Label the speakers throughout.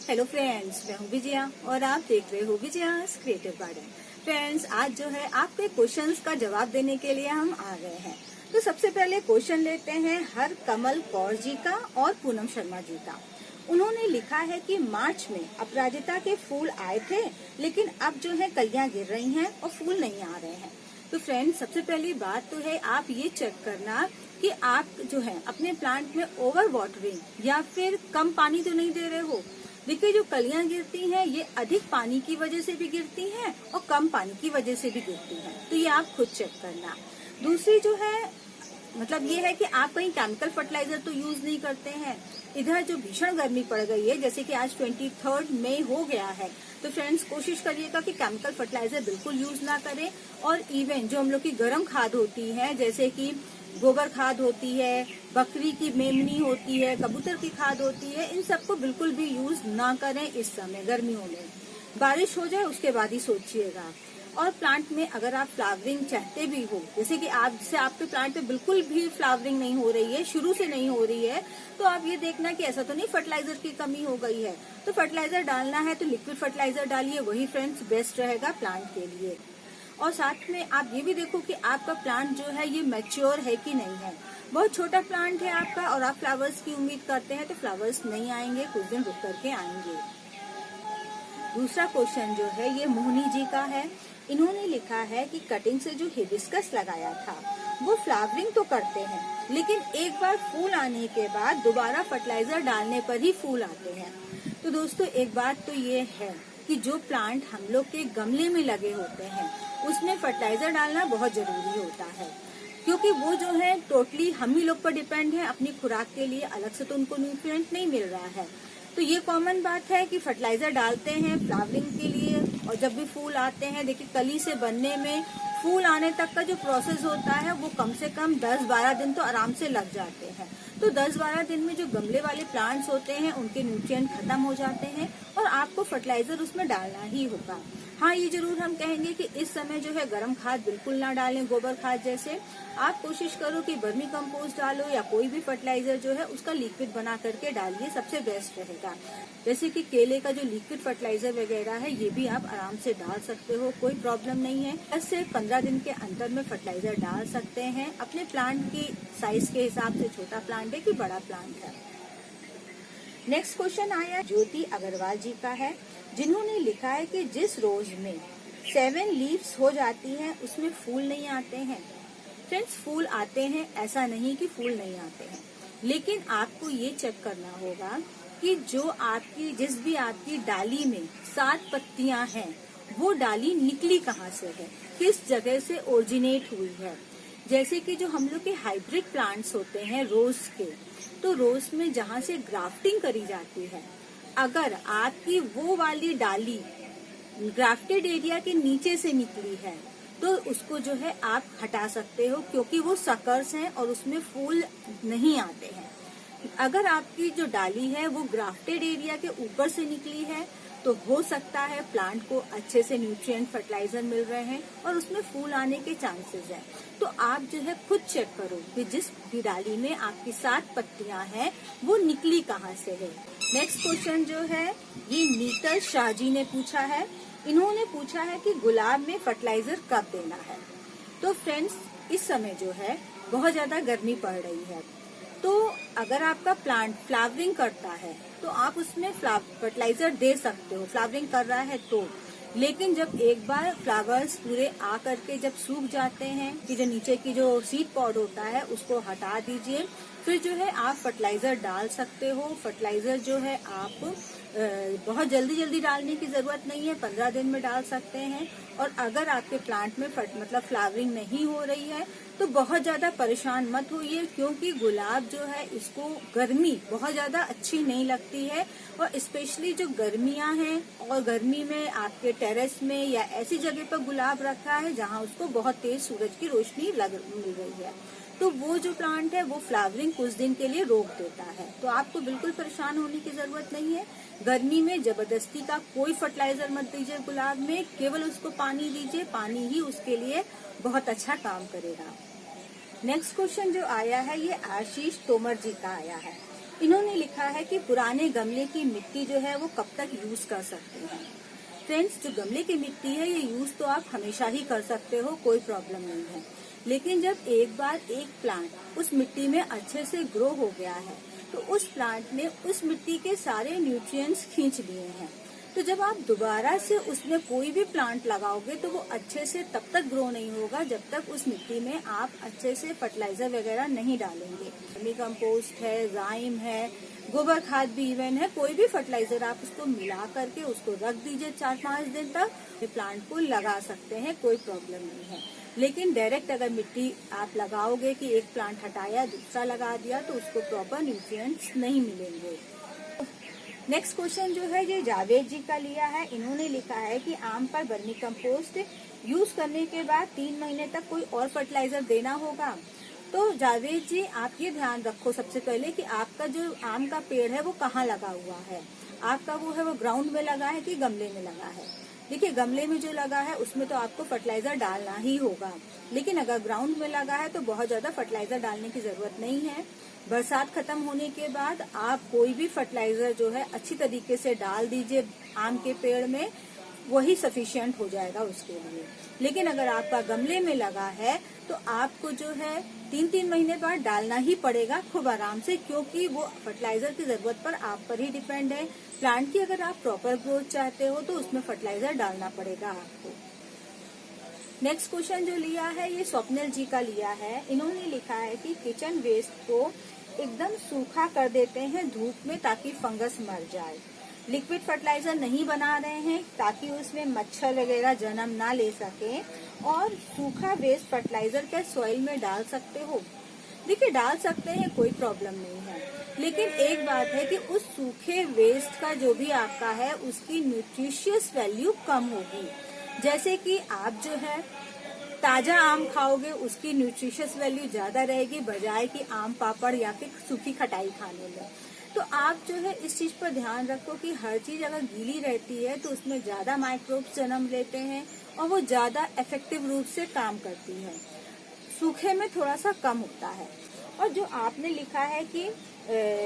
Speaker 1: Hello friends, मैं हूँ विजया और आप देख रहे हो विजयास क्रिएटिव गार्डन। फ्रेंड्स, आज जो है आपके क्वेश्चंस का जवाब देने के लिए हम आ गए हैं। तो सबसे पहले क्वेश्चन लेते हैं हर कमल कौर जी का और पूनम शर्मा जी का। उन्होंने लिखा है कि मार्च में अपराजिता के फूल आए थे, लेकिन अब जो है कलियां गिर रही हैं और फूल नहीं आ रहे हैं। तो फ्रेंड्स, सबसे पहली बात तो है आप ये चेक करना कि आप जो है अपने प्लांट में ओवर वाटरिंग या फिर कम पानी तो नहीं दे रहे हो। देखिए, जो कलियां गिरती हैं ये अधिक पानी की वजह से भी गिरती हैं और कम पानी की वजह से भी गिरती हैं, तो ये आप खुद चेक करना। दूसरी जो है मतलब ये है कि आप कहीं केमिकल फर्टिलाइजर तो यूज नहीं करते हैं। इधर जो भीषण गर्मी पड़ गई है, जैसे कि आज 23 मई हो गया है, तो फ्रेंड्स कोशिश करिएगा कि केमिकल फर्टिलाइजर बिल्कुल यूज ना करें। और इवन जो हम लोग की गर्म खाद होती है, जैसे कि गोबर खाद होती है, बकरी की मेमनी होती है, कबूतर की खाद होती है, इन सबको बिल्कुल भी यूज ना करें इस समय गर्मियों में। बारिश हो जाए उसके बाद ही सोचिएगा। और प्लांट में अगर आप फ्लावरिंग चाहते भी हो, जैसे कि जैसे आपके प्लांट में बिल्कुल भी फ्लावरिंग नहीं हो रही है, शुरू से नहीं हो रही है, तो आप ये देखना कि ऐसा तो नहीं फर्टिलाइजर की कमी हो गई है। तो फर्टिलाइजर डालना है तो लिक्विड फर्टिलाइजर डालिए, वही फ्रेंड्स बेस्ट रहेगा प्लांट के लिए। और साथ में आप ये भी देखो कि आपका प्लांट जो है ये मैच्योर है कि नहीं है। बहुत छोटा प्लांट है आपका और आप फ्लावर्स की उम्मीद करते हैं तो फ्लावर्स नहीं आएंगे, कुछ दिन रुक करके आएंगे। दूसरा क्वेश्चन जो है ये मोहनी जी का है। इन्होंने लिखा है कि कटिंग से जो हिबिस्कस लगाया था वो फ्लावरिंग तो करते हैं, लेकिन एक बार फूल आने के बाद दोबारा फर्टिलाइजर डालने पर ही फूल आते हैं। तो दोस्तों, एक बात तो ये है कि जो प्लांट हम लोग के गमले में लगे होते हैं उसमें फर्टिलाइजर डालना बहुत जरूरी होता है, क्योंकि वो जो है टोटली हम ही लोग पर डिपेंड है। अपनी खुराक के लिए अलग से तो उनको न्यूट्रिएंट नहीं मिल रहा है। तो ये कॉमन बात है कि फर्टिलाइजर डालते हैं फ्लावरिंग के लिए, और जब भी फूल आते हैं, देखिए कली से बनने में फूल आने तक का जो प्रोसेस होता है वो कम से कम 10-12 दिन तो आराम से लग जाते हैं। तो 10-12 दिन में जो गमले वाले प्लांट्स होते हैं उनके न्यूट्रिएंट खत्म हो जाते हैं और आपको फर्टिलाइजर उसमें डालना ही होगा। हाँ, ये जरूर हम कहेंगे कि इस समय जो है गर्म खाद बिल्कुल ना डालें, गोबर खाद जैसे। आप कोशिश करो कि वर्मी कंपोस्ट डालो या कोई भी फर्टिलाइजर जो है उसका लिक्विड बना करके डालिए, सबसे बेस्ट रहेगा। जैसे कि केले का जो लिक्विड फर्टिलाइजर वगैरह है ये भी आप आराम से डाल सकते हो, कोई प्रॉब्लम नहीं है। 10 से 15 दिन के अंतर में फर्टिलाइजर डाल सकते हैं, अपने प्लांट की साइज के हिसाब से, छोटा प्लांट है कि बड़ा प्लांट है। नेक्स्ट क्वेश्चन आया ज्योति अग्रवाल जी का है, जिन्होंने लिखा है कि जिस रोज में 7 लीव्स हो जाती हैं उसमें फूल नहीं आते हैं। फ्रेंड्स, फूल आते हैं, ऐसा नहीं कि फूल नहीं आते हैं, लेकिन आपको ये चेक करना होगा कि जो जिस भी आपकी डाली में 7 पत्तियां हैं वो डाली निकली कहाँ से है, किस जगह से ओरिजिनेट हुई है। जैसे कि जो हम लोग के हाइब्रिड प्लांट्स होते हैं रोज के, तो रोज में जहाँ से ग्राफ्टिंग करी जाती है, अगर आपकी वो वाली डाली ग्राफ्टेड एरिया के नीचे से निकली है तो उसको जो है आप हटा सकते हो, क्योंकि वो सकर्स हैं और उसमें फूल नहीं आते हैं। अगर आपकी जो डाली है वो ग्राफ्टेड एरिया के ऊपर से निकली है तो हो सकता है प्लांट को अच्छे से न्यूट्रिएंट फर्टिलाइजर मिल रहे हैं और उसमें फूल आने के चांसेस हैं। तो आप जो है खुद चेक करो कि जिस भी डाली में आपकी 7 पत्तियां हैं वो निकली कहाँ से है। नेक्स्ट क्वेश्चन जो है ये नीतल शाह जी ने पूछा है। इन्होंने पूछा है कि गुलाब में फर्टिलाइजर कब देना है। तो फ्रेंड्स, इस समय जो है बहुत ज्यादा गर्मी पड़ रही है, तो अगर आपका प्लांट फ्लावरिंग करता है तो आप उसमें फर्टिलाइजर दे सकते हो, फ्लावरिंग कर रहा है तो। लेकिन जब एक बार फ्लावर्स पूरे आ करके जब सूख जाते हैं कि जो नीचे की जो सीड पॉड होता है उसको हटा दीजिए, फिर जो है आप फर्टिलाइजर डाल सकते हो। फर्टिलाइजर जो है आप बहुत जल्दी डालने की जरूरत नहीं है, 15 दिन में डाल सकते हैं। और अगर आपके प्लांट में मतलब फ्लावरिंग नहीं हो रही है तो बहुत ज्यादा परेशान मत होइए, क्योंकि गुलाब जो है इसको गर्मी बहुत ज्यादा अच्छी नहीं लगती है। और स्पेशली जो गर्मियां हैं और गर्मी में आपके टेरेस में या ऐसी जगह पर गुलाब रखा है जहां उसको बहुत तेज सूरज की रोशनी मिल रही है, तो वो जो प्लांट है वो फ्लावरिंग कुछ दिन के लिए रोक देता है। तो आपको बिल्कुल परेशान होने की जरूरत नहीं है। गर्मी में जबरदस्ती का कोई फर्टिलाइजर मत दीजिए गुलाब में, केवल उसको पानी दीजिए, पानी ही उसके लिए बहुत अच्छा काम करेगा। नेक्स्ट क्वेश्चन जो आया है ये आशीष तोमर जी का आया है। इन्होंने लिखा है कि पुराने गमले की मिट्टी जो है वो कब तक यूज कर सकते हैं। फ्रेंड्स, जो गमले की मिट्टी है ये यूज तो आप हमेशा ही कर सकते हो, कोई प्रॉब्लम नहीं है। लेकिन जब एक बार एक प्लांट उस मिट्टी में अच्छे से ग्रो हो गया है तो उस प्लांट ने उस मिट्टी के सारे न्यूट्रिएंट्स खींच लिए हैं। तो जब आप दोबारा से उसमें कोई भी प्लांट लगाओगे तो वो अच्छे से तब तक ग्रो नहीं होगा जब तक उस मिट्टी में आप अच्छे से फर्टिलाइजर वगैरह नहीं डालेंगे। वर्मी कंपोस्ट है, जाइम है, गोबर खाद भी इवन है, कोई भी फर्टिलाइजर आप उसको मिला करके उसको रख दीजिए 4-5 दिन तक, प्लांट को लगा सकते हैं, कोई प्रॉब्लम नहीं है। लेकिन डायरेक्ट अगर मिट्टी आप लगाओगे कि एक प्लांट हटाया दूसरा लगा दिया तो उसको प्रॉपर न्यूट्रिएंट्स नहीं मिलेंगे। नेक्स्ट क्वेश्चन जो है ये जावेद जी का लिया है। इन्होंने लिखा है कि आम पर वर्मी कंपोस्ट यूज करने के बाद 3 महीने तक कोई और फर्टिलाइजर देना होगा। तो जावेद जी, आप ये ध्यान रखो सबसे पहले कि आपका जो आम का पेड़ है वो कहाँ लगा हुआ है। आपका वो है वो ग्राउंड में लगा है कि गमले में लगा है। देखिए, गमले में जो लगा है उसमें तो आपको फर्टिलाइजर डालना ही होगा, लेकिन अगर ग्राउंड में लगा है तो बहुत ज्यादा फर्टिलाइजर डालने की जरूरत नहीं है। बरसात खत्म होने के बाद आप कोई भी फर्टिलाइजर जो है अच्छी तरीके से डाल दीजिए आम के पेड़ में, वही सफिशिएंट हो जाएगा उसके लिए। लेकिन अगर आपका गमले में लगा है तो आपको जो है 3-3 महीने बाद डालना ही पड़ेगा खूब आराम से, क्योंकि वो फर्टिलाइजर की जरूरत पर आप पर ही डिपेंड है। प्लांट की अगर आप प्रॉपर ग्रोथ चाहते हो तो उसमें फर्टिलाइजर डालना पड़ेगा आपको। नेक्स्ट क्वेश्चन जो लिया है ये स्वप्निल जी का लिया है। इन्होंने लिखा है कि किचन वेस्ट को एकदम सूखा कर देते हैं धूप में ताकि फंगस मर जाए। लिक्विड फर्टिलाइजर नहीं बना रहे हैं ताकि उसमें मच्छर वगैरह जन्म ना ले सके, और सूखा वेस्ट फर्टिलाइजर क्या सॉइल में डाल सकते हो? देखिए, डाल सकते हैं, कोई प्रॉब्लम नहीं है, लेकिन एक बात है कि उस सूखे वेस्ट का जो भी आपका है उसकी न्यूट्रिशियस वैल्यू कम होगी। जैसे कि आप जो है ताजा आम खाओगे उसकी न्यूट्रिशियस वैल्यू ज्यादा रहेगी बजाय कि आम पापड़ या फिर सूखी खटाई खाने में। तो आप जो है इस चीज पर ध्यान रखो कि हर चीज अगर गीली रहती है तो उसमें ज्यादा माइक्रोब्स जन्म लेते हैं और वो ज्यादा इफेक्टिव रूप से काम करती है। सूखे में थोड़ा सा कम होता है। और जो आपने लिखा है कि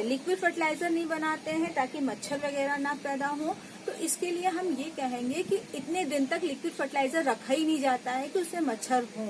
Speaker 1: लिक्विड फर्टिलाइजर नहीं बनाते हैं ताकि मच्छर वगैरह ना पैदा हो, तो इसके लिए हम ये कहेंगे कि इतने दिन तक लिक्विड फर्टिलाइजर रखा ही नहीं जाता है कि उससे मच्छर हो।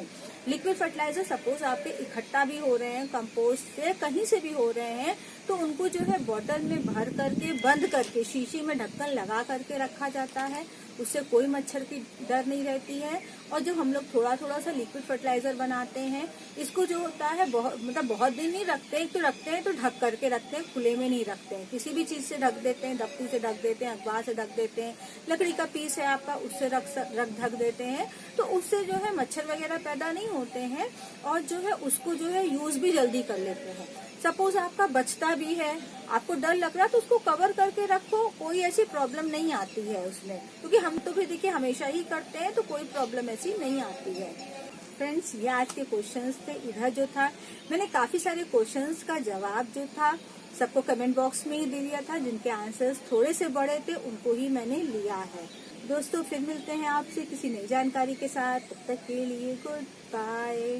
Speaker 1: लिक्विड फर्टिलाइजर सपोज आपके इकट्ठा भी हो रहे हैं कंपोस्ट से, कहीं से भी हो रहे हैं, तो उनको जो है बोतल में भर करके बंद करके शीशी में ढक्कन लगा करके रखा जाता है, उससे कोई मच्छर की डर नहीं रहती है। और जो हम लोग थोड़ा थोड़ा सा लिक्विड फर्टिलाइजर बनाते हैं, इसको जो होता है बहुत दिन नहीं रखते, एक तो रखते हैं तो ढक करके रखते हैं, खुले में नहीं रखते हैं, किसी भी चीज से ढक देते हैं, दफ्ती से ढक देते हैं, अखबार से ढक देते हैं, लकड़ी का पीस है आपका उससे ढक देते हैं, तो उससे जो है मच्छर वगैरह पैदा नहीं होते हैं और जो है उसको जो है यूज भी जल्दी कर लेते हैं। सपोज आपका बचता भी है, आपको डर लग रहा है तो उसको कवर करके रखो, कोई ऐसी प्रॉब्लम नहीं आती है उसमें, क्योंकि हम तो भी देखिए हमेशा ही करते हैं तो कोई प्रॉब्लम ऐसी नहीं आती है। फ्रेंड्स, ये आज के क्वेश्चंस थे। इधर जो था मैंने काफी सारे क्वेश्चंस का जवाब जो था सबको कमेंट बॉक्स में ही दे दिया था, जिनके आंसर्स थोड़े से बड़े थे उनको ही मैंने लिया है। दोस्तों, फिर मिलते हैं आपसे किसी नई जानकारी के साथ, तब तक के लिए गुड बाय।